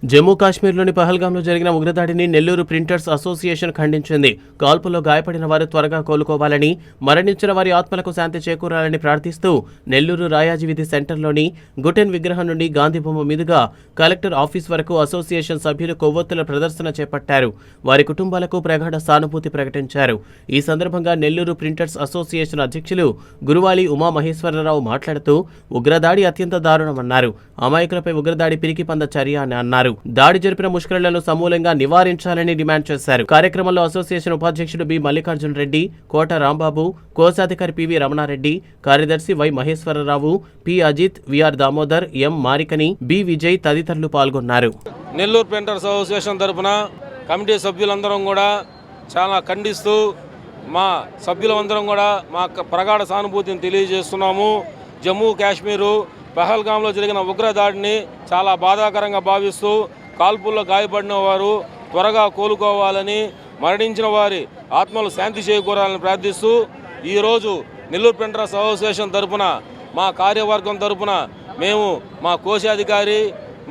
జమ్మూ కాశ్మీర్లోని పహల్గాంలో జరిగిన ఉగ్రదాడిని Nellore printers association ఖండించింది. కాల్పుల్లో గాయపడిన వారు త్వరగా కోలుకోవాలని, మరణించిన వారి ఆత్మలకు శాంతి చేకూరాలని ప్రార్థిస్తూ నెల్లూరు రాయాజీ వీధి సెంటర్లోని గుటెన్ విగ్రహం నుండి గాంధీబొమ్మ మీదుగా కలెక్టర్ ఆఫీస్ వరకు అసోసియేషన్ సభ్యులు కొవ్వొత్తుల ప్రదర్శన చేపట్టారు. వారి కుటుంబాలకు ప్రగాఢ సానుభూతి ప్రకటించారు. ఈ సందర్భంగా నెల్లూరు ప్రింటర్స్ అసోసియేషన్ అధ్యక్షులు గురువాలి ఉమామహేశ్వరరావు మాట్లాడుతూ ఉగ్రదాడి అత్యంత దారుణమన్నారు. అమాయకులపై ఉగ్రదాడి పిరికిపంద చర్య అని అన్నారు. దాడి జరిపిన ముష్కరులను సమూలంగా నివారించాలని డిమాండ్ చేశారు. కార్యక్రమంలో అసోసియేషన్ ఉపాధ్యక్షుడు బి మల్లికార్జున రెడ్డి, కోట రాంబాబు, కోశాధికారి పివి రమణారెడ్డి, కార్యదర్శి Y Maheswararao, P Ajith, VR Damodar, M Marikani, B Vijay తదితరులు పాల్గొన్నారు. నెల్లూరు ప్రింటర్స్ అసోసియేషన్ తరఫున కమిటీ సభ్యులందరం కూడా చాలా ఖండిస్తూ మా సభ్యులందరం కూడా మా ప్రగాఢ సానుభూతిని తెలియజేస్తున్నాము. జమ్మూ కాశ్మీరు పహల్గాంలో జరిగిన ఉగ్రదాడిని చాలా బాధాకరంగా భావిస్తూ కాల్పుల్లో గాయపడిన వారు త్వరగా కోలుకోవాలని, మరణించిన వారి ఆత్మలు శాంతి చేకూరాలని ప్రార్థిస్తూ ఈరోజు నెల్లూరు ప్రింటర్స్ అసోసియేషన్ తరఫున మా కార్యవర్గం తరఫున మేము మా కోశాధికారి,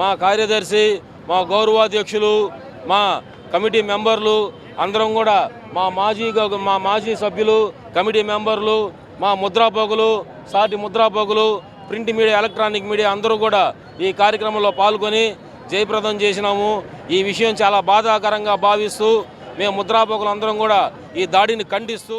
మా కార్యదర్శి, మా గౌరవాధ్యక్షులు, మా కమిటీ మెంబర్లు అందరం కూడా మా మాజీ సభ్యులు, కమిటీ మెంబర్లు, మా ముద్రాపోగులు, సాటి ముద్రాపోగులు, ప్రింట్ మీడియా, ఎలక్ట్రానిక్ మీడియా అందరూ కూడా ఈ కార్యక్రమంలో పాల్గొని జయప్రదం చేసినాము. ఈ విషయం చాలా బాధాకరంగా భావిస్తూ మేము ముద్రాపోగులు అందరం కూడా ఈ దాడిని ఖండిస్తూ